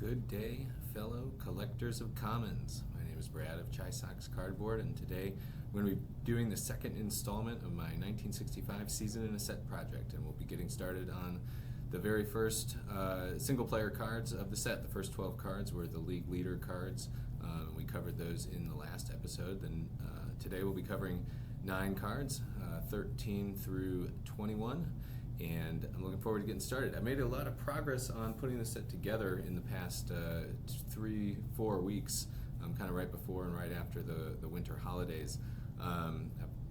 Good day, fellow collectors of commons. My name is Brad of Chai Sox Cardboard, and today I'm going to be doing the second installment of my 1965 Season in a Set project, and we'll be getting started on the very first single-player cards of the set. The first 12 cards were the league leader cards. We covered those in the last episode. Then today we'll be covering 9 cards, 13 through 21. And I'm looking forward to getting started. I made a lot of progress on putting the set together in the past 3-4 weeks, kind of right before and right after the winter holidays. I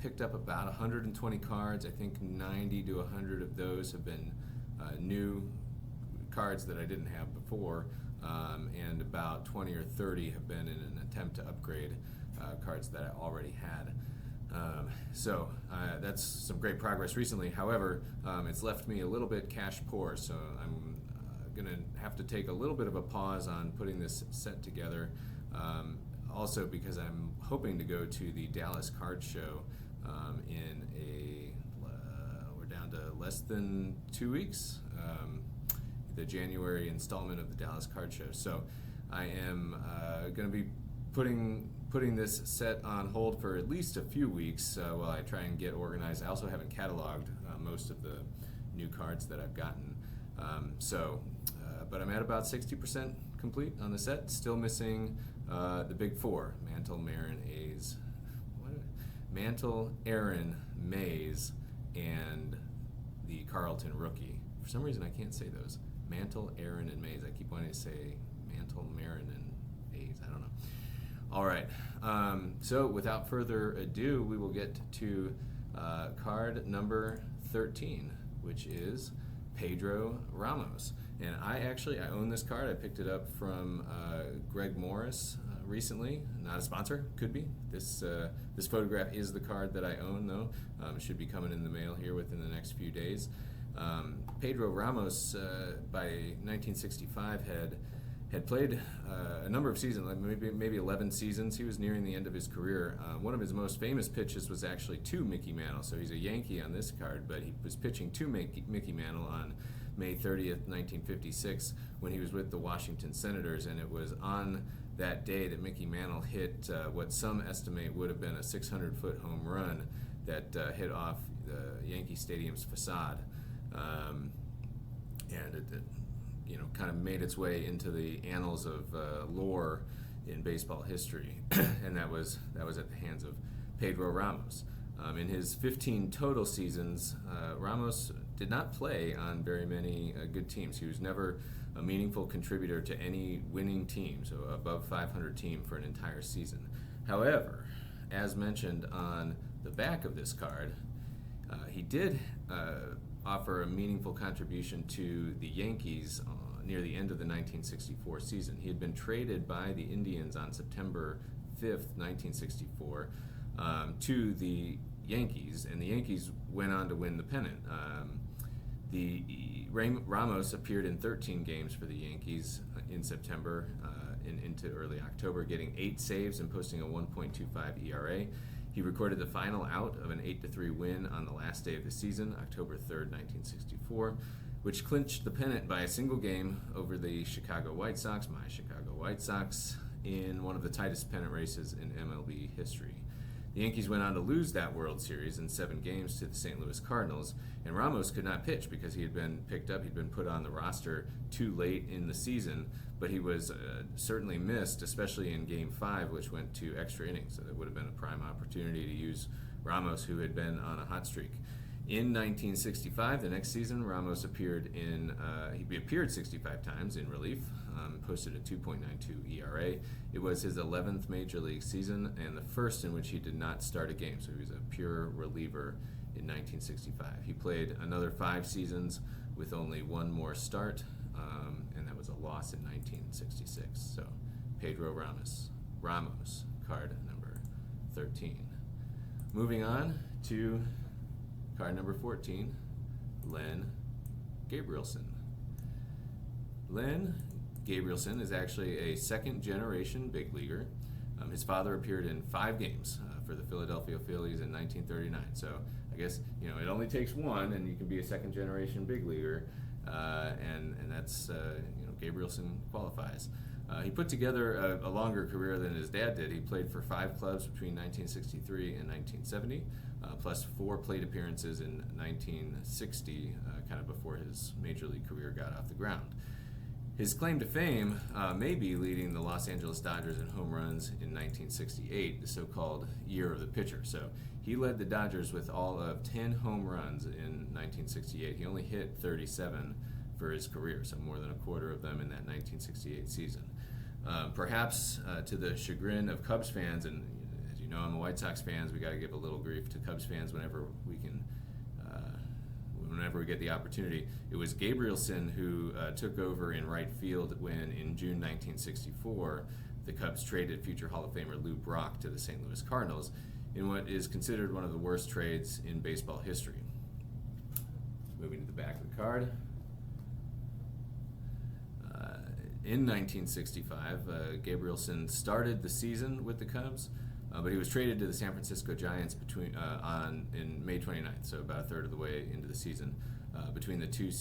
picked up about 120 cards. I think 90 to 100 of those have been new cards that I didn't have before, and about 20 or 30 have been in an attempt to upgrade cards that I already had. So that's some great progress recently. However, it's left me a little bit cash poor, so I'm going to have to take a little bit of a pause on putting this set together. Also because I'm hoping to go to the Dallas Card Show we're down to less than 2 weeks, the January installment of the Dallas Card Show. So I am going to be putting this set on hold for at least a few weeks while I try and get organized. I also haven't cataloged most of the new cards that I've gotten. But I'm at about 60% complete on the set. Still missing the big four: Mantle, Aaron, Mays, and the Carlton rookie. For some reason I can't say those. Mantle, Aaron, and Mays. I keep wanting to say Mantle, Marin, and Mays. I don't know. All right, so without further ado, we will get to card number 13, which is Pedro Ramos. And I own this card. I picked it up from Greg Morris recently. Not a sponsor, could be. This photograph is the card that I own, though. It should be coming in the mail here within the next few days. Pedro Ramos, by 1965, had played a number of seasons, like maybe 11 seasons. He was nearing the end of his career. One of his most famous pitches was actually to Mickey Mantle. So he's a Yankee on this card, but he was pitching to Mickey Mantle on May 30th, 1956, when he was with the Washington Senators, and it was on that day that Mickey Mantle hit what some estimate would have been a 600-foot home run that hit off the Yankee Stadium's facade. And it kind of made its way into the annals of lore in baseball history, and that was at the hands of Pedro Ramos. In his 15 total seasons, Ramos did not play on very many good teams. He was never a meaningful contributor to any winning team, so above 500 team for an entire season. However, as mentioned on the back of this card, he did offer a meaningful contribution to the Yankees near the end of the 1964 season. He had been traded by the Indians on September 5th, 1964, to the Yankees, and the Yankees went on to win the pennant. Ramos appeared in 13 games for the Yankees in September and into early October, getting 8 saves and posting a 1.25 ERA. He recorded the final out of an 8-3 win on the last day of the season, October 3rd, 1964, which clinched the pennant by a single game over the Chicago White Sox, my Chicago White Sox, in one of the tightest pennant races in MLB history. The Yankees went on to lose that World Series in 7 games to the St. Louis Cardinals, and Ramos could not pitch because he had been picked up. He'd been put on the roster too late in the season, but he was certainly missed, especially in Game 5, which went to extra innings. So that would have been a prime opportunity to use Ramos, who had been on a hot streak. In 1965, the next season, Ramos appeared 65 times in relief, posted a 2.92 ERA. It was his 11th major league season and the first in which he did not start a game, so he was a pure reliever in 1965. He played another 5 seasons with only one more start, and that was a loss in 1966. So Pedro Ramos, card number 13. Moving on to card number 14, Len Gabrielson. Len Gabrielson is actually a second-generation big leaguer. His father appeared in 5 games for the Philadelphia Phillies in 1939. So I guess it only takes one, and you can be a second-generation big leaguer. and that's Gabrielson qualifies. He put together a longer career than his dad did. He played for 5 clubs between 1963 and 1970, plus 4 plate appearances in 1960, kind of before his major league career got off the ground. His claim to fame may be leading the Los Angeles Dodgers in home runs in 1968, the so-called year of the pitcher. So he led the Dodgers with all of 10 home runs in 1968. He only hit 37 for his career, so more than a quarter of them in that 1968 season. Perhaps to the chagrin of Cubs fans, and as you know, I'm a White Sox fans, we got to give a little grief to Cubs fans whenever we can, whenever we get the opportunity. It was Gabrielson who took over in right field when, in June 1964, the Cubs traded future Hall of Famer Lou Brock to the St. Louis Cardinals in what is considered one of the worst trades in baseball history. Moving to the back of the card. In 1965, Gabrielson started the season with the Cubs, but he was traded to the San Francisco Giants in May 29th, so about a third of the way into the season. Between the two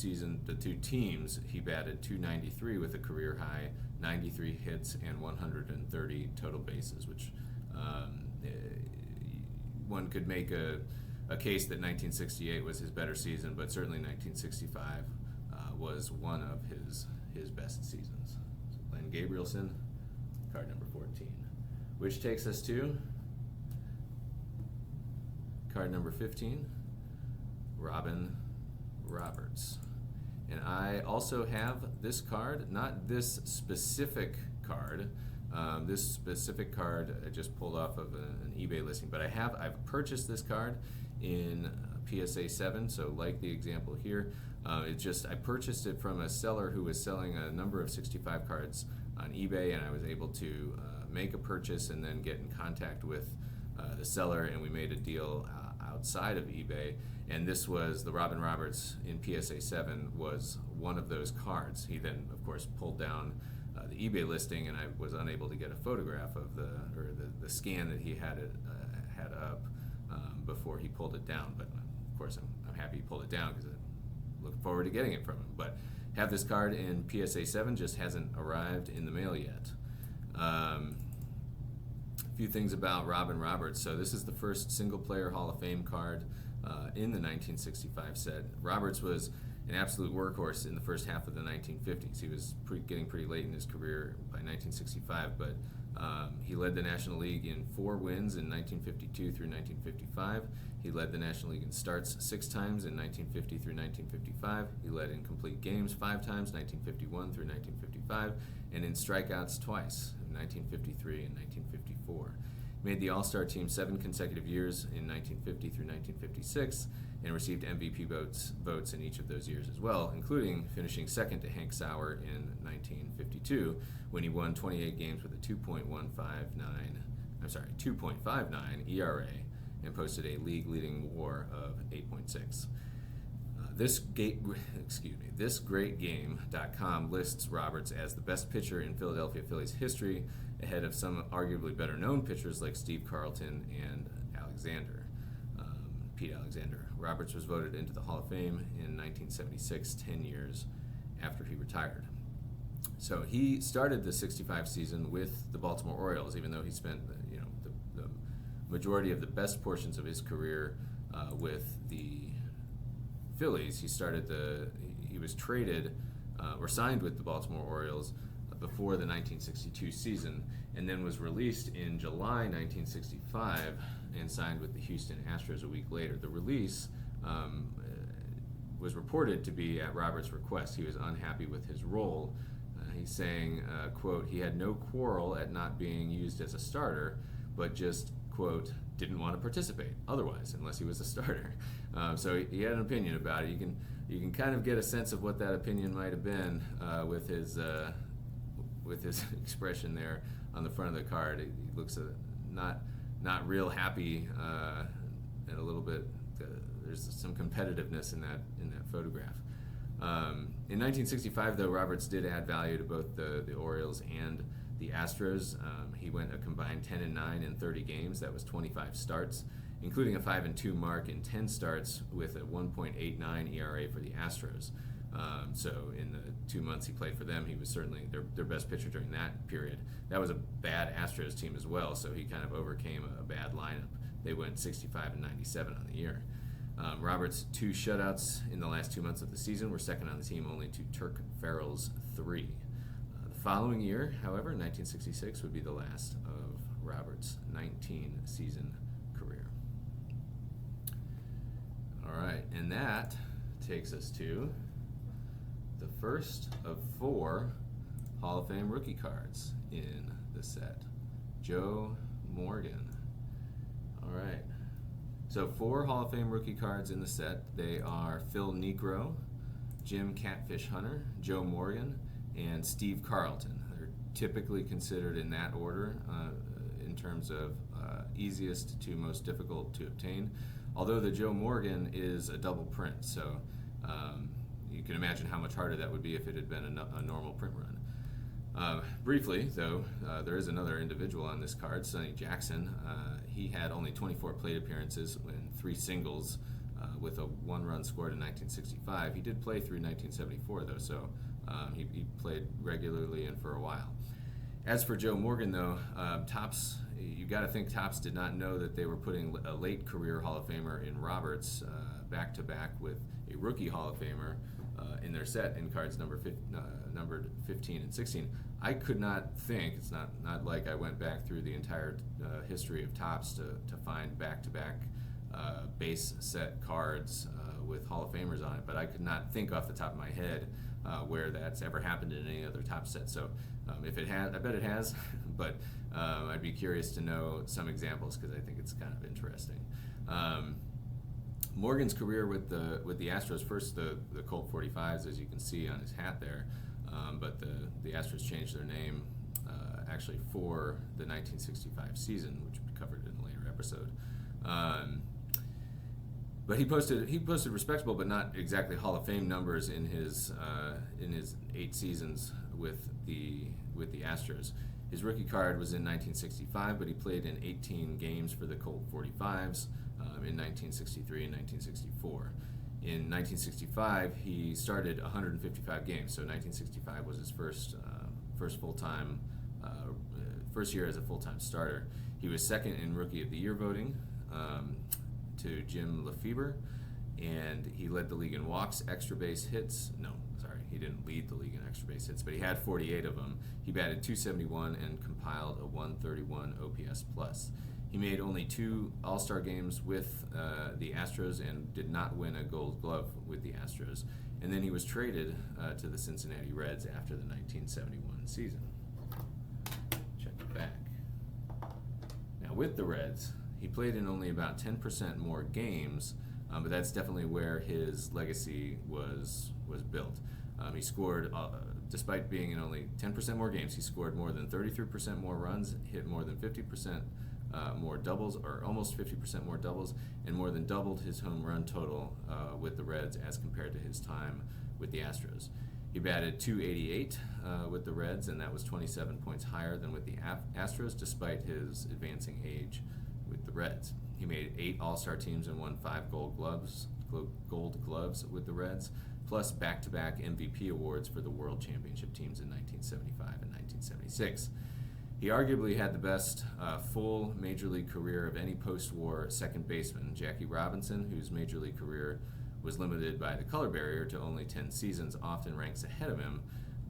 teams, he batted .293 with a career high 93 hits and 130 total bases, which one could make a case that 1968 was his better season, but certainly 1965 was one of his best seasons. So Glenn Gabrielson, card number 14, which takes us to card number 15, Robin Roberts. And I also have this card, not this specific card. This specific card I just pulled off of an eBay listing, but I've purchased this card in PSA 7, so like the example here, I purchased it from a seller who was selling a number of 65 cards on eBay, and I was able to make a purchase and then get in contact with the seller, and we made a deal outside of eBay. And this was the Robin Roberts in PSA 7 was one of those cards. He then, of course, pulled down the eBay listing, and I was unable to get a photograph of the scan that he had up before he pulled it down. But of course, I'm happy he pulled it down because I look forward to getting it from him. But have this card in PSA 7, just hasn't arrived in the mail yet. A few things about Robin Roberts. So this is the first single-player Hall of Fame card in the 1965 set. Roberts was an absolute workhorse in the first half of the 1950s. He was getting pretty late in his career by 1965, but he led the National League in 4 wins in 1952 through 1955. He led the National League in starts 6 times in 1950 through 1955. He led in complete games 5 times, 1951 through 1955, and in strikeouts twice, in 1953 and 1954. He made the All-Star team 7 consecutive years in 1950 through 1956, and received MVP votes in each of those years as well, including finishing second to Hank Sauer in 1952 when he won 28 games with a 2.59 ERA and posted a league-leading WAR of 8.6. ThisGreatGame.com lists Roberts as the best pitcher in Philadelphia Phillies history, ahead of some arguably better-known pitchers like Steve Carlton and Pete Alexander. Roberts was voted into the Hall of Fame in 1976, 10 years after he retired. So he started the 65 season with the Baltimore Orioles, even though he spent the majority of the best portions of his career with the Phillies. He was traded or signed with the Baltimore Orioles before the 1962 season, and then was released in July 1965 and signed with the Houston Astros a week later. The release was reported to be at Roberts' request. He was unhappy with his role. He's saying, quote, he had no quarrel at not being used as a starter, but just, quote, didn't want to participate otherwise unless he was a starter. So he had an opinion about it. You can kind of get a sense of what that opinion might have been with his expression there on the front of the card. He looks not real happy, and a little bit. There's some competitiveness in that photograph. In 1965, though, Roberts did add value to both the Orioles and the Astros. He went a combined 10-9 in 30 games. That was 25 starts, including a 5-2 mark in 10 starts with a 1.89 ERA for the Astros. So in the 2 months he played for them, he was certainly their best pitcher during that period. That was a bad Astros team as well, so he kind of overcame a bad lineup. They went 65 and 97 on the year. Roberts' 2 shutouts in the last 2 months of the season were second on the team only to Turk Farrell's 3. The following year, however, 1966, would be the last of Roberts' 19-season career. All right, and that takes us to the first of 4 Hall of Fame rookie cards in the set. Joe Morgan. All right. So 4 Hall of Fame rookie cards in the set. They are Phil Niekro, Jim Catfish Hunter, Joe Morgan, and Steve Carlton. They're typically considered in that order in terms of easiest to most difficult to obtain. Although the Joe Morgan is a double print, so you can imagine how much harder that would be if it had been a normal print run. Briefly, though, there is another individual on this card, Sonny Jackson. He had only 24 plate appearances and 3 singles with a 1-run scored in 1965. He did play through 1974, though, so he played regularly and for a while. As for Joe Morgan, though, Topps, you got to think Topps did not know that they were putting a late career Hall of Famer in Roberts back-to-back with a rookie Hall of Famer in their set in cards numbered 15 and 16. I could not think, it's not like I went back through the entire history of Topps to find back-to-back base set cards with Hall of Famers on it, but I could not think off the top of my head where that's ever happened in any other Topps set. So if it has, I bet it has, but I'd be curious to know some examples because I think it's kind of interesting. Morgan's career with the Astros, first the Colt 45s, as you can see on his hat there, but the Astros changed their name actually for the 1965 season, which we covered in a later episode. But he posted respectable, but not exactly Hall of Fame numbers in his 8 seasons with the Astros. His rookie card was in 1965, but he played in 18 games for the Colt 45s in 1963 and 1964. In 1965, he started 155 games, so 1965 was his first full-time, first year as a full-time starter. He was second in Rookie of the Year voting to Jim Lefebvre, and he led the league in walks, extra base hits. No, sorry, he didn't lead the league in extra base hits, but he had 48 of them. He batted .271 and compiled a 131 OPS plus. He made only 2 All-Star games with the Astros and did not win a Gold Glove with the Astros. And then he was traded to the Cincinnati Reds after the 1971 season. Check it back. Now with the Reds, he played in only about 10% more games, but that's definitely where his legacy was built. He scored, despite being in only 10% more games, he scored more than 33% more runs, hit more than 50% more doubles, or almost 50% more doubles, and more than doubled his home run total with the Reds as compared to his time with the Astros. He batted .288 with the Reds, and that was 27 points higher than with the Astros, despite his advancing age with the Reds. He made 8 All-Star teams and won 5 Gold Gloves with the Reds, plus back-to-back MVP awards for the World Championship teams in 1975 and 1976. He arguably had the best full Major League career of any post-war second baseman. Jackie Robinson, whose Major League career was limited by the color barrier to only 10 seasons, often ranks ahead of him,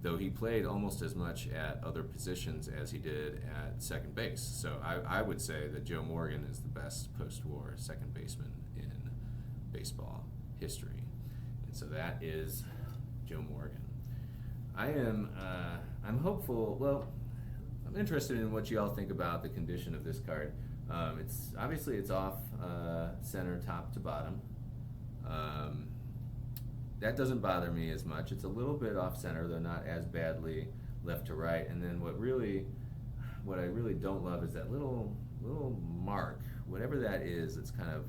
though he played almost as much at other positions as he did at second base. So I would say that Joe Morgan is the best post-war second baseman in baseball history. And so that is Joe Morgan. I'm hopeful, well, I'm interested in what you all think about the condition of this card. It's obviously it's off center top to bottom. That doesn't bother me as much. It's a little bit off center, though not as badly left to right. And then what I really don't love is that little mark, whatever that is. It's kind of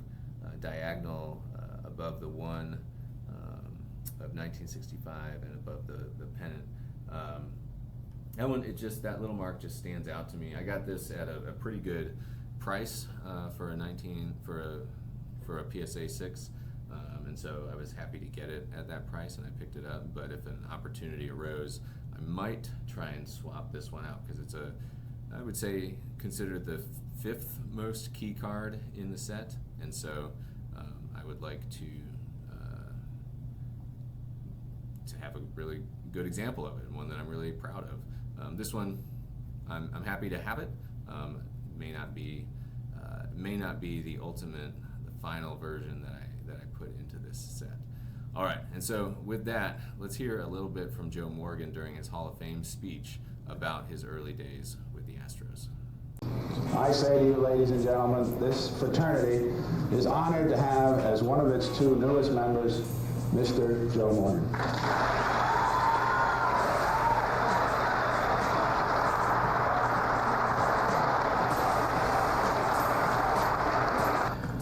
diagonal above the 1 of 1965 and above the pennant. That one, that little mark just stands out to me. I got this at a pretty good price for a PSA 6, and and so I was happy to get it at that price, and I picked it up. But if an opportunity arose, I might try and swap this one out, because it's I would say, considered the 5th most key card in the set, and so I would like to have a really good example of it, and one that I'm really proud of. This one, I'm happy to have it. May not be the ultimate, the final version that I put into this set. All right, and so with that, let's hear a little bit from Joe Morgan during his Hall of Fame speech about his early days with the Astros. I say to you, ladies and gentlemen, this fraternity is honored to have as one of its 2 newest members, Mr. Joe Morgan.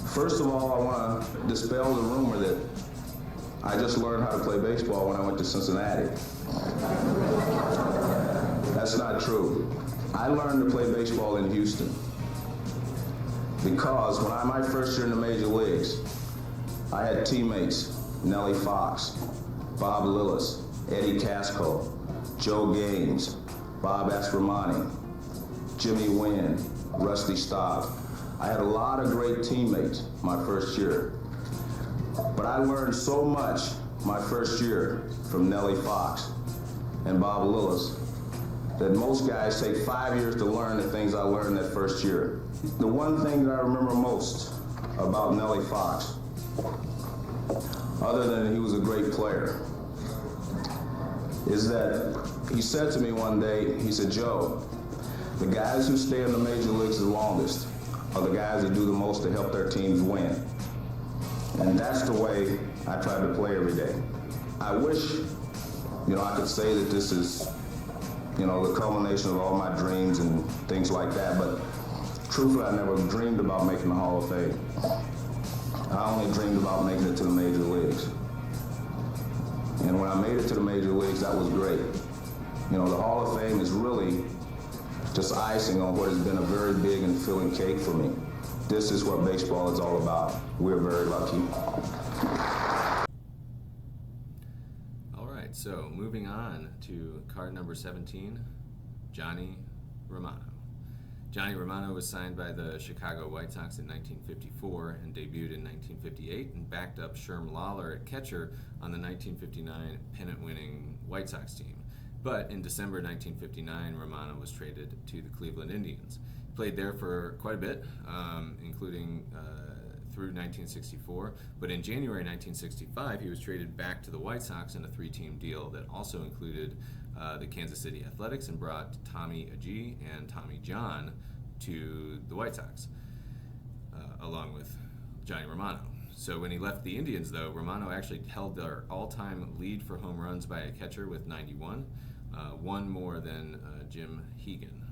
First of all, I want to dispel the rumor that I just learned how to play baseball when I went to Cincinnati. That's not true. I learned to play baseball in Houston because when my first year in the major leagues, I had teammates, Nellie Fox, Bob Lillis, Eddie Casco, Joe Gaines, Bob Aspromani, Jimmy Wynn, Rusty Staub. I had a lot of great teammates my first year, but I learned so much my first year from Nellie Fox and Bob Lillis that most guys take 5 years to learn the things I learned that first year. The one thing that I remember most about Nellie Fox, other than he was a great player, is that he said to me one day, he said, "Joe, the guys who stay in the major leagues the longest are the guys that do the most to help their teams win." And that's the way I try to play every day. I wish, I could say that this is, the culmination of all my dreams and things like that, but truthfully, I never dreamed about making the Hall of Fame. I only dreamed about making it to the major leagues. And when I made it to the major leagues, that was great. The Hall of Fame is really just icing on what has been a very big and filling cake for me. This is what baseball is all about. We're very lucky. All right, so moving on to card number 17, Johnny Romano. Johnny Romano was signed by the Chicago White Sox in 1954 and debuted in 1958 and backed up Sherm Lawler at catcher on the 1959 pennant-winning White Sox team. But in December 1959, Romano was traded to the Cleveland Indians. He played there for quite a bit, including through 1964. But in January 1965, he was traded back to the White Sox in a 3-team deal that also included the Kansas City Athletics and brought Tommy Agee and Tommy John to the White Sox, along with Johnny Romano. So when he left the Indians, though, Romano actually held their all-time lead for home runs by a catcher with 91, one more than Jim Hegan.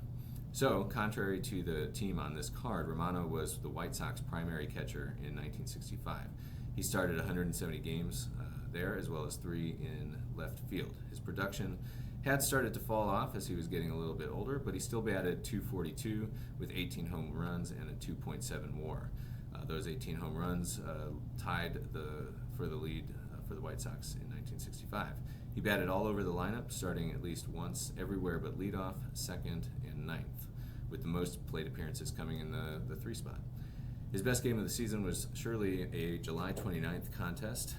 So, contrary to the team on this card, Romano was the White Sox primary catcher in 1965. He started 170 games there, as well as 3 in left field. His production had started to fall off as he was getting a little bit older, but he still batted .242 with 18 home runs and a 2.7 WAR. Those 18 home runs tied for the lead for the White Sox in 1965. He batted all over the lineup, starting at least once everywhere but leadoff, second, and ninth, with the most plate appearances coming in the 3 spot. His best game of the season was surely a July 29th contest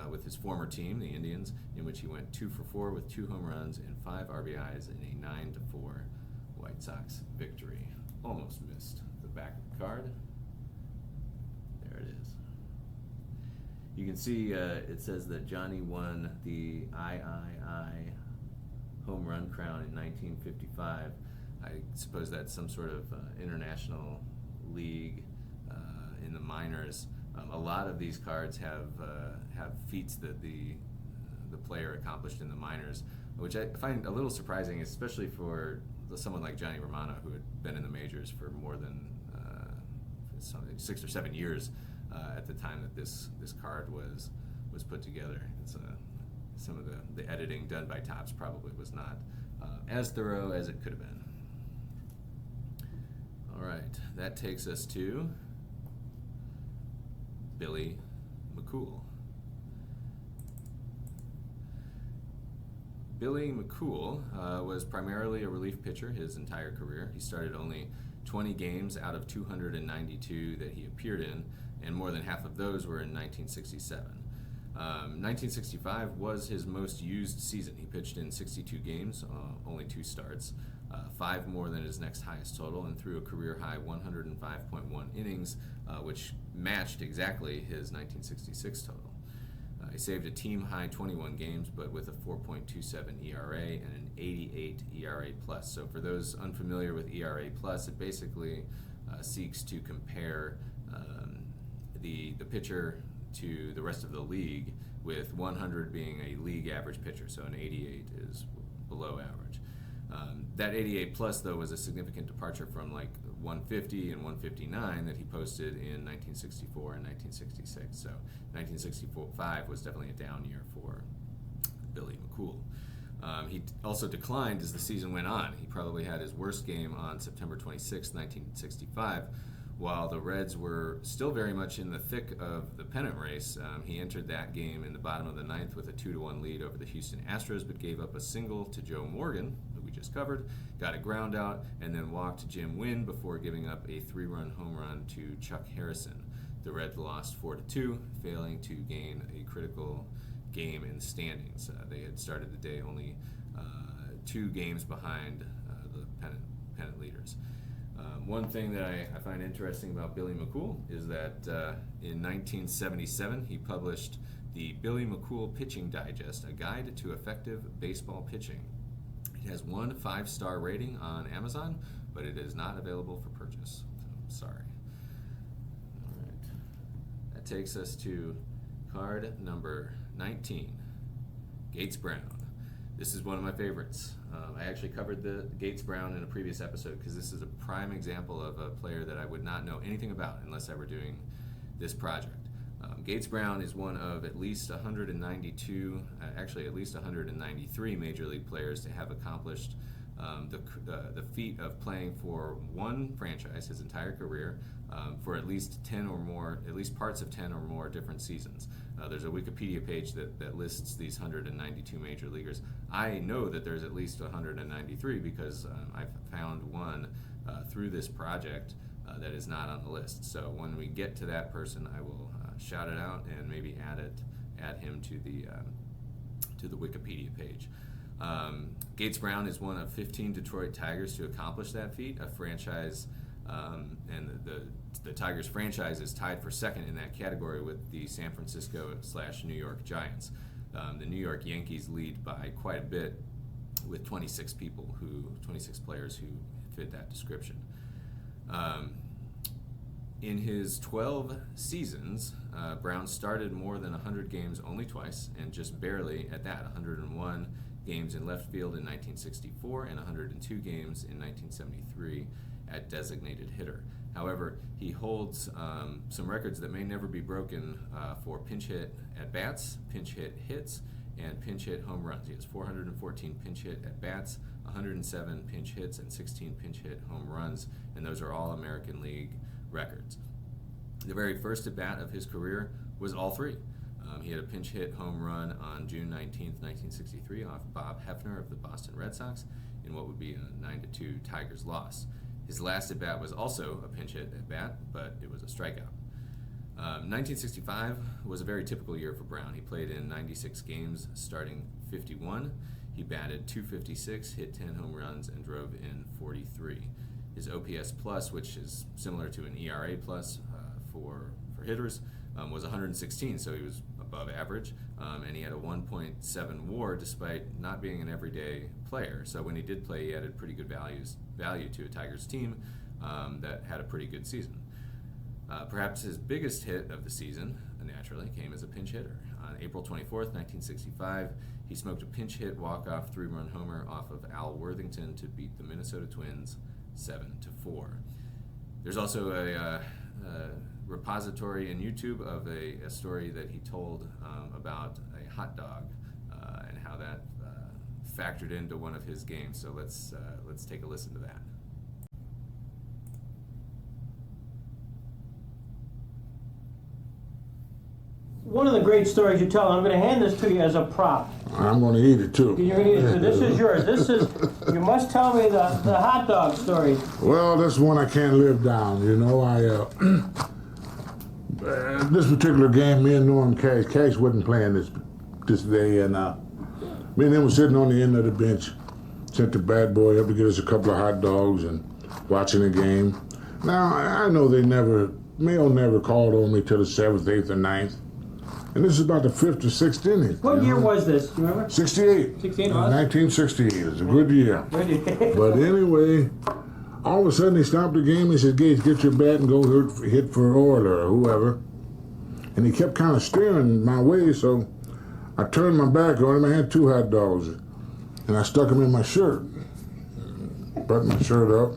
with his former team, the Indians, in which he went 2 for 4 with 2 home runs and 5 RBIs in a 9-4 White Sox victory. Almost missed the back of the card. There it is. You can see it says that Johnny won the III home run crown in 1955. I suppose that's some sort of international league in the minors. A lot of these cards have feats that the player accomplished in the minors, which I find a little surprising, especially for someone like Johnny Romano, who had been in the majors for more than 6 or 7 years at the time that this card was put together. It's some of the editing done by Topps probably was not as thorough as it could have been. All right, that takes us to Billy McCool. Billy McCool was primarily a relief pitcher his entire career. He started only 20 games out of 292 that he appeared in, and more than half of those were in 1967. 1965 was his most used season. He pitched in 62 games, only 2 starts, 5 more than his next highest total, and threw a career-high 105.1 innings, which matched exactly his 1966 total. He saved a team-high 21 games, but with a 4.27 ERA and an 88 ERA+. So for those unfamiliar with ERA+, it basically seeks to compare the pitcher to the rest of the league, with 100 being a league average pitcher, so an 88 is below average. That 88 plus, though, was a significant departure from like 150 and 159 that he posted in 1964 and 1966. So 1965 was definitely a down year for Billy McCool. He also declined as the season went on. He probably had his worst game on September 26, 1965. While the Reds were still very much in the thick of the pennant race, he entered that game in the bottom of the 9th with a 2-1 lead over the Houston Astros, but gave up a single to Joe Morgan, who we just covered, got a ground out, and then walked Jim Wynn before giving up a 3-run home run to Chuck Harrison. The Reds lost 4-2, failing to gain a critical game in the standings. They had started the day only 2 games behind the pennant leaders. One thing that I find interesting about Billy McCool is that in 1977 he published the Billy McCool Pitching Digest, a guide to effective baseball pitching. It has 1 5-star rating on Amazon, but it is not available for purchase. So, sorry. All right. That takes us to card number 19, Gates Brown. This is one of my favorites. I actually covered the Gates Brown in a previous episode because this is a prime example of a player that I would not know anything about unless I were doing this project. Gates Brown is one of at least 192, actually at least 193 Major League players to have accomplished the feat of playing for one franchise his entire career for at least 10 or more, at least parts of 10 or more different seasons. There's a Wikipedia page that lists these 192 major leaguers. I know that there's at least 193 because I found one through this project that is not on the list. So when we get to that person, I will shout it out and maybe add him to the Wikipedia page. Gates Brown is one of 15 Detroit Tigers to accomplish that feat, a franchise, and the Tigers franchise is tied for second in that category with the San Francisco/New York Giants. The New York Yankees lead by quite a bit with 26 players who fit that description. In his 12 seasons, Brown started more than 100 games only twice, and just barely at that, 101 games in left field in 1964 and 102 games in 1973 at designated hitter. However, he holds some records that may never be broken for pinch hit at-bats, pinch hit hits, and pinch hit home runs. He has 414 pinch hit at-bats, 107 pinch hits, and 16 pinch hit home runs, and those are all American League records. The very first at-bat of his career was all 3. He had a pinch hit home run on June 19th, 1963 off Bob Hefner of the Boston Red Sox in what would be a 9-2 Tigers loss. His last at-bat was also a pinch hit at-bat, but it was a strikeout. 1965 was a very typical year for Brown. He played in 96 games, starting 51. He batted .256, hit 10 home runs, and drove in 43. His OPS plus, which is similar to an ERA plus for hitters, was 116, so he was above average, and he had a 1.7 WAR despite not being an everyday player. So when he did play, he added pretty good value to a Tigers team that had a pretty good season. Perhaps his biggest hit of the season, naturally, came as a pinch hitter. On April 24th, 1965, he smoked a pinch hit walk-off 3-run homer off of Al Worthington to beat the Minnesota Twins 7-4. There's also a repository in YouTube of a story that he told about a hot dog and how that factored into one of his games. So let's take a listen to that. One of the great stories you tell, I'm going to hand this to you as a prop. I'm going to eat it too. You're going to eat it too. This is yours. You must tell me the hot dog story. Well, that's one I can't live down. You know, this particular game, me and Norm Cash wasn't playing this day, and me and him was sitting on the end of the bench. Sent the bad boy up to get us a couple of hot dogs and watching the game. Now, I know Mayo never called on me till the 7th, 8th, or 9th. And this is about the 5th or 6th inning. What year was this? Do you remember? 68. 68 was? 1968. It's a good year. Good year. But anyway, all of a sudden he stopped the game. He said, Gates, get your bat and go hit for Orler or whoever. And he kept kind of staring my way, so I turned my back on him. I had 2 hot dogs. And I stuck them in my shirt. Buttoned my shirt up.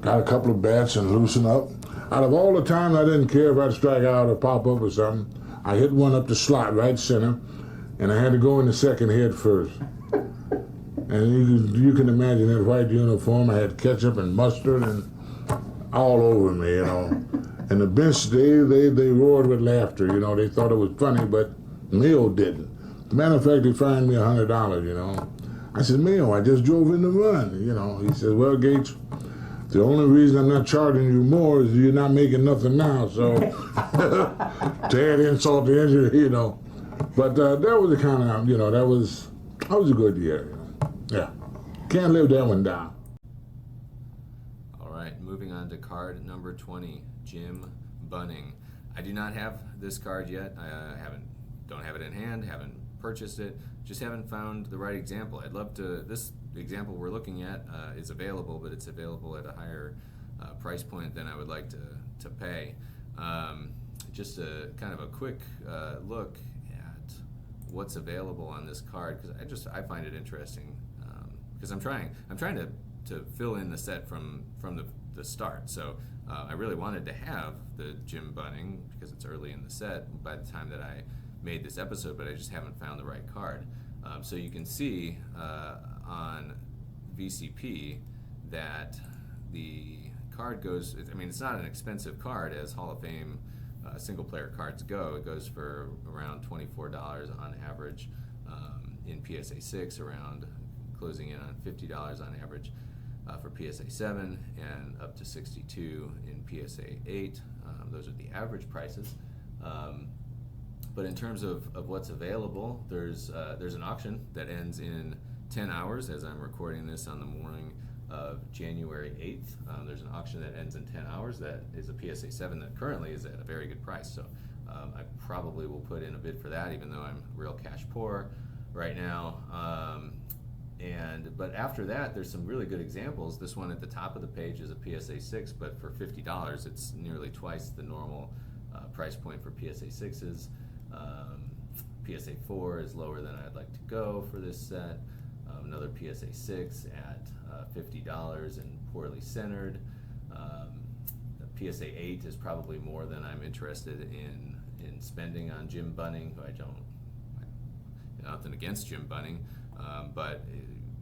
Got a couple of bats and loosened up. Out of all the time, I didn't care if I'd strike out or pop up or something. I hit one up the slot, right center, and I had to go in the second head first. And you can imagine that white uniform. I had ketchup and mustard and all over me, you know. And the bench, they roared with laughter, you know. They thought it was funny, but Mayo didn't. As a matter of fact, he fined me $100, you know. I said, Mayo, I just drove in the run, you know. He said, well, Gates, the only reason I'm not charging you more is you're not making nothing now, so to add insult to injury, you know. But that was the kind of, you know, that was a good year, you know. Yeah. Can't live that one down. All right, moving on to card number 20, Jim Bunning. I do not have this card yet. I don't have it in hand, haven't purchased it, just haven't found the right example. I'd love to, this example we're looking at is available, but it's available at a higher price point than I would like to pay. Just a kind of a quick look at what's available on this card, because I find it interesting, because I'm trying to fill in the set from the start. So I really wanted to have the Jim Bunning because it's early in the set by the time that I made this episode, but I just haven't found the right card. So you can see on VCP that the card goes, I mean, it's not an expensive card as Hall of Fame single player cards go. It goes for around $24 on average in PSA 6, around closing in on $50 on average for PSA 7, and up to $62 in PSA 8. Those are the average prices. But in terms of what's available, there's an auction that ends in 10 hours as I'm recording this on the morning of January 8th. There's an auction that ends in 10 hours that is a PSA 7 that currently is at a very good price. So I probably will put in a bid for that, even though I'm real cash poor right now. But after that, there's some really good examples. This one at the top of the page is a PSA 6, but for $50, it's nearly twice the normal price point for PSA 6s. PSA 4 is lower than I'd like to go for this set. Another PSA 6 at $50 and poorly centered. The PSA 8 is probably more than I'm interested in spending on Jim Bunning, who nothing against Jim Bunning, but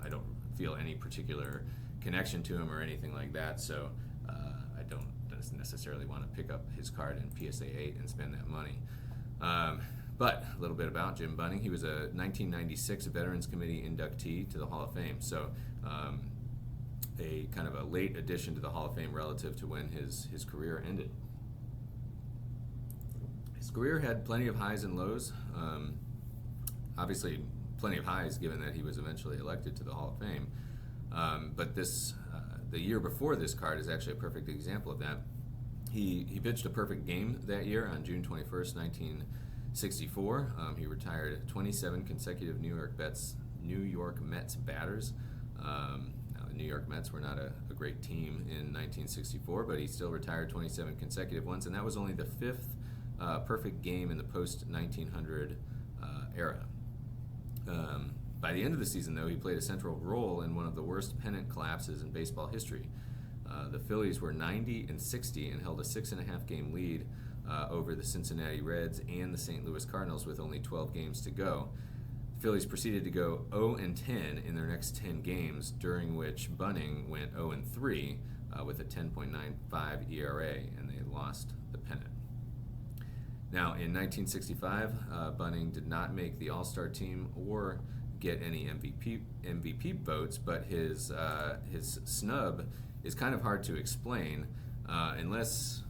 I don't feel any particular connection to him or anything like that, so I don't necessarily want to pick up his card in PSA 8 and spend that money. But a little bit about Jim Bunning. He was a 1996 Veterans Committee inductee to the Hall of Fame, so a kind of a late addition to the Hall of Fame relative to when his career ended. His career had plenty of highs and lows. Obviously, plenty of highs given that he was eventually elected to the Hall of Fame. But the year before this card is actually a perfect example of that. He pitched a perfect game that year on June 21st, 1964. He retired 27 consecutive New York Mets batters. Now, the New York Mets were not a great team in 1964, but he still retired 27 consecutive ones, and that was only the 5th perfect game in the post-1900 era. By the end of the season, though, he played a central role in one of the worst pennant collapses in baseball history. The Phillies were 90-60 and held a 6.5 game lead over the Cincinnati Reds and the St. Louis Cardinals with only 12 games to go. The Phillies proceeded to go 0-10 in their next 10 games, during which Bunning went 0-3 with a 10.95 ERA, and they lost the pennant. Now, in 1965, Bunning did not make the All-Star team or get any MVP votes, but his snub is kind of hard to explain unless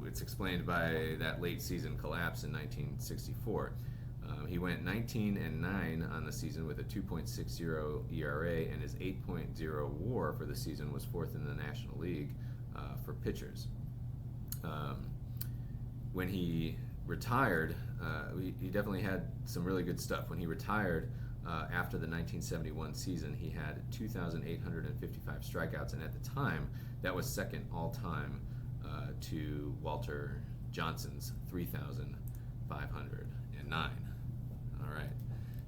it's explained by that late season collapse in 1964. He went 19-9 on the season with a 2.60 ERA, and his 8.0 WAR for the season was fourth in the National League for pitchers. When he retired, he definitely had some really good stuff. When he retired after the 1971 season, he had 2,855 strikeouts, and at the time, that was second all-time to Walter Johnson's 3,509. All right,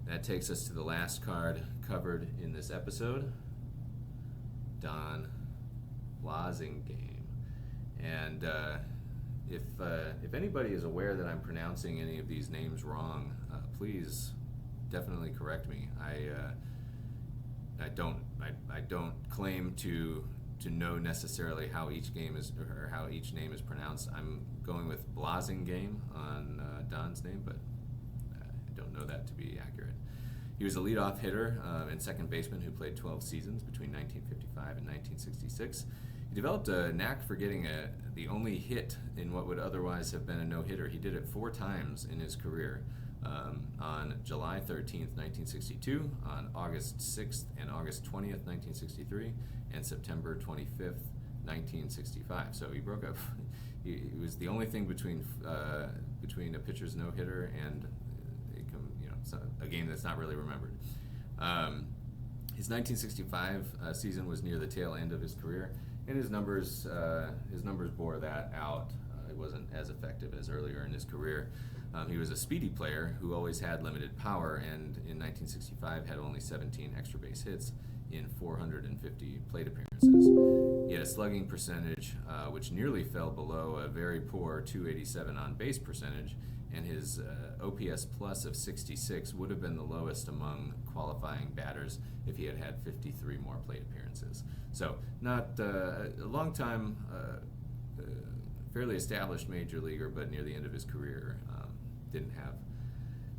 that takes us to the last card covered in this episode, Don Blasingame. And if anybody is aware that I'm pronouncing any of these names wrong, please definitely correct me. I don't claim to know necessarily how each game is or how each name is pronounced. I'm going with Blasingame on Don's name, but I don't know that to be accurate. He was a leadoff hitter and second baseman who played 12 seasons between 1955 and 1966. He developed a knack for getting the only hit in what would otherwise have been a no-hitter. He did it 4 times in his career, on July 13th, 1962, on August 6th and August 20th, 1963, and September 25th, 1965. So he broke up. He was the only thing between a pitcher's no-hitter and a game that's not really remembered. His 1965 season was near the tail end of his career, and his numbers bore that out. It wasn't as effective as earlier in his career. He was a speedy player who always had limited power, and in 1965 had only 17 extra base hits in 450 plate appearances. He had a slugging percentage which nearly fell below a very poor 287 on base percentage, and his OPS plus of 66 would have been the lowest among qualifying batters if he had had 53 more plate appearances. So not a long time, fairly established major leaguer, but near the end of his career didn't have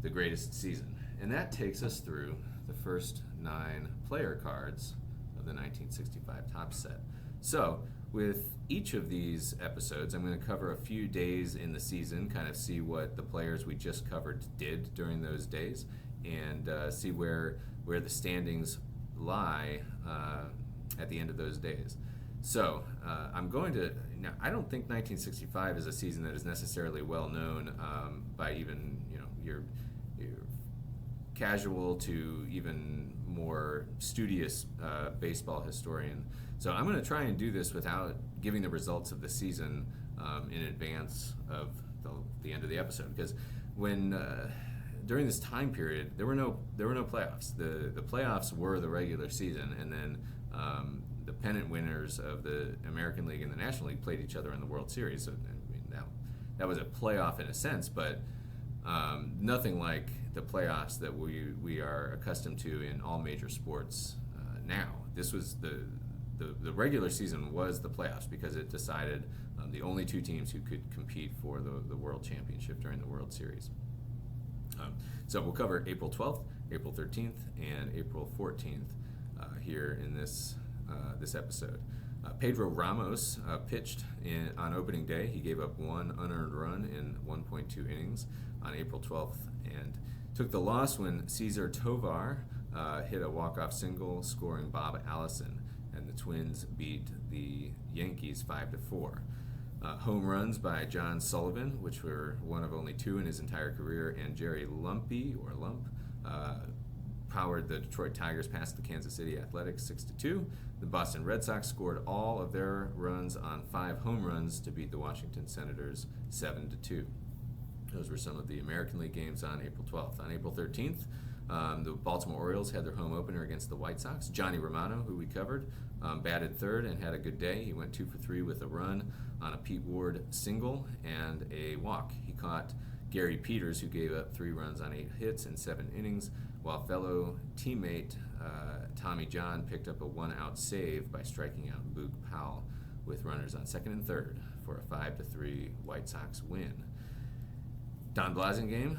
the greatest season. And that takes us through the first 9 player cards of the 1965 Topps set. So with each of these episodes, I'm going to cover a few days in the season, kind of see what the players we just covered did during those days, and see where the standings lie at the end of those days. So I'm going to, now I don't think 1965 is a season that is necessarily well known by even your casual to even more studious baseball historian. So I'm going to try and do this without giving the results of the season in advance of the end of the episode, because when during this time period there were no playoffs. The playoffs were the regular season, and then the pennant winners of the American League and the National League played each other in the World Series. So I mean, that was a playoff in a sense, but nothing like the playoffs that we are accustomed to in all major sports now. This was the regular season was the playoffs, because it decided the only 2 teams who could compete for the World Championship during the World Series. So we'll cover April 12th, April 13th, and April 14th here in this episode. Pedro Ramos pitched on opening day. He gave up 1 unearned run in 1.2 innings on April 12th, and took the loss when Cesar Tovar hit a walk-off single, scoring Bob Allison, and the Twins beat the Yankees 5-4. Home runs by John Sullivan, which were one of only 2 in his entire career, and Jerry Lump powered the Detroit Tigers past the Kansas City Athletics 6-2. The Boston Red Sox scored all of their runs on 5 home runs to beat the Washington Senators 7-2. Those were some of the American League games on April 12th. On April 13th, the Baltimore Orioles had their home opener against the White Sox. Johnny Romano, who we covered, batted third and had a good day. He went 2 for 3 with a run on a Pete Ward single and a walk. He caught Gary Peters, who gave up 3 runs on 8 hits in 7 innings, while fellow teammate Tommy John picked up a 1-out save by striking out Boog Powell with runners on second and third for a 5-3 White Sox win. Don Blasingame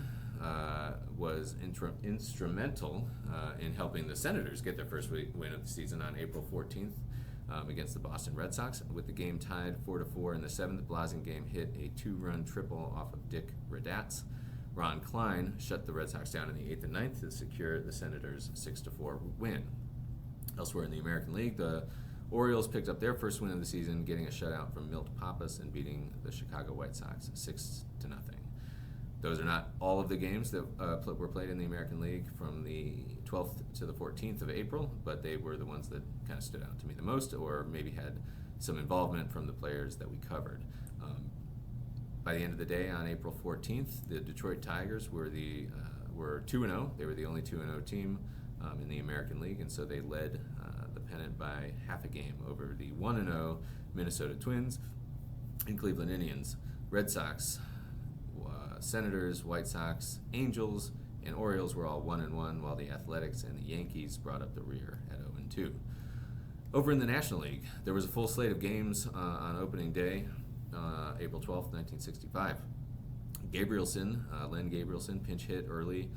was instrumental in helping the Senators get their first win of the season on April 14th against the Boston Red Sox. With the game tied 4-4 in the 7th, Blasingame hit a 2-run triple off of Dick Radatz. Ron Klein shut the Red Sox down in the 8th and 9th to secure the Senators' 6-4 win. Elsewhere in the American League, the Orioles picked up their first win of the season, getting a shutout from Milt Pappas and beating the Chicago White Sox 6-0. Those are not all of the games that were played in the American League from the 12th to the 14th of April, but they were the ones that kind of stood out to me the most, or maybe had some involvement from the players that we covered. By the end of the day, on April 14th, the Detroit Tigers were 2-0. They were the only 2-0 team in the American League, and so they led the pennant by half a game over the 1-0 Minnesota Twins and Cleveland Indians. Red Sox, Senators, White Sox, Angels, and Orioles were all 1-1, while the Athletics and the Yankees brought up the rear at 0-2. Over in the National League, there was a full slate of games on opening day, April 12th, 1965. Len Gabrielson, pinch hit early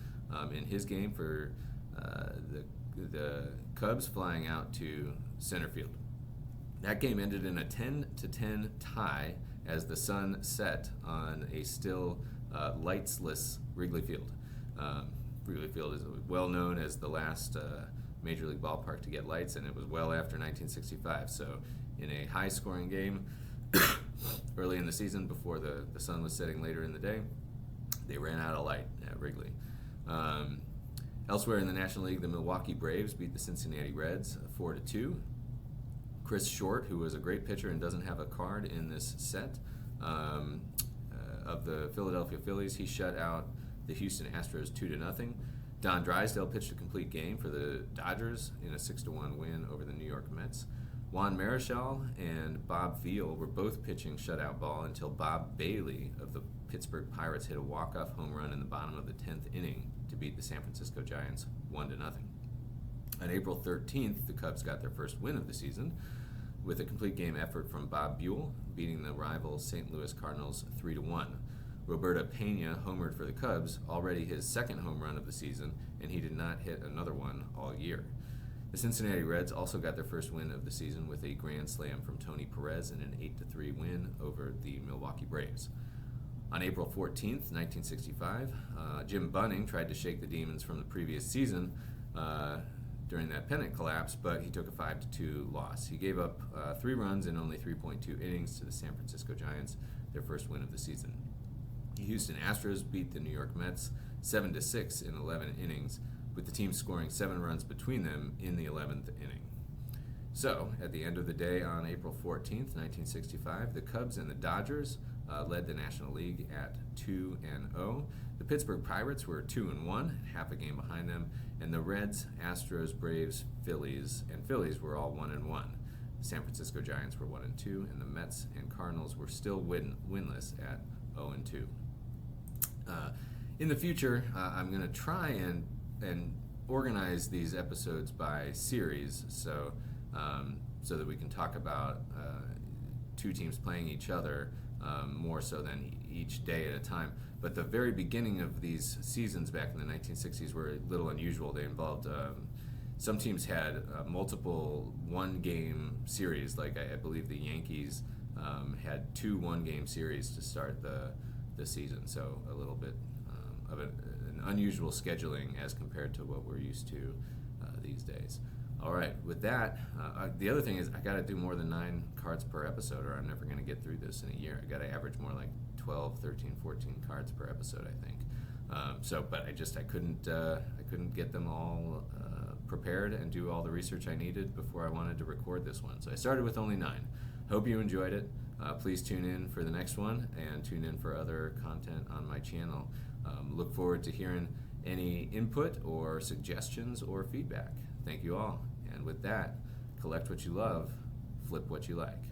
in his game for the Cubs, flying out to center field. That game ended in a 10-10 tie as the sun set on a still lightsless Wrigley Field. Wrigley Field is well known as the last Major League ballpark to get lights, and it was well after 1965. So in a high-scoring game early in the season, before the sun was setting later in the day, they ran out of light at Wrigley. Elsewhere in the National League, the Milwaukee Braves beat the Cincinnati Reds 4-2. Chris Short, who was a great pitcher and doesn't have a card in this set of the Philadelphia Phillies, he shut out the Houston Astros 2-0. Don Drysdale pitched a complete game for the Dodgers in a 6-1 win over the New York Mets. Juan Marichal and Bob Veal were both pitching shutout ball until Bob Bailey of the Pittsburgh Pirates hit a walk-off home run in the bottom of the 10th inning to beat the San Francisco Giants 1-0. On April 13th, the Cubs got their first win of the season with a complete game effort from Bob Buell, beating the rival St. Louis Cardinals 3-1. Roberto Pena homered for the Cubs, already his second home run of the season, and he did not hit another one all year. The Cincinnati Reds also got their first win of the season with a grand slam from Tony Perez in an 8-3 win over the Milwaukee Braves. On April 14th, 1965, Jim Bunning tried to shake the Demons from the previous season during that pennant collapse, but he took a 5-2 loss. He gave up 3 runs in only 3.2 innings to the San Francisco Giants, their first win of the season. The Houston Astros beat the New York Mets 7-6 in 11 innings, with the team scoring 7 runs between them in the 11th inning. So, at the end of the day on April 14th, 1965, the Cubs and the Dodgers led the National League at 2-0. The Pittsburgh Pirates were 2-1, half a game behind them, and the Reds, Astros, Braves, Phillies were all 1-1. The San Francisco Giants were 1-2, and the Mets and Cardinals were still winless at 0-2. In the future, I'm going to try and organize these episodes by series, so that we can talk about 2 teams playing each other more so than each day at a time. But the very beginning of these seasons back in the 1960s were a little unusual. They involved some teams had multiple one-game series, like I believe the Yankees had 2 one-game series to start the season, so a little bit of an unusual scheduling as compared to what we're used to these days. All right, with that, the other thing is I got to do more than 9 cards per episode, or I'm never going to get through this in a year. I got to average more like 12, 13, 14 cards per episode, I think. But I couldn't get them all prepared and do all the research I needed before I wanted to record this one. So I started with only 9. Hope you enjoyed it. Please tune in for the next one and tune in for other content on my channel. Look forward to hearing any input or suggestions or feedback. Thank you all. And with that, collect what you love, flip what you like.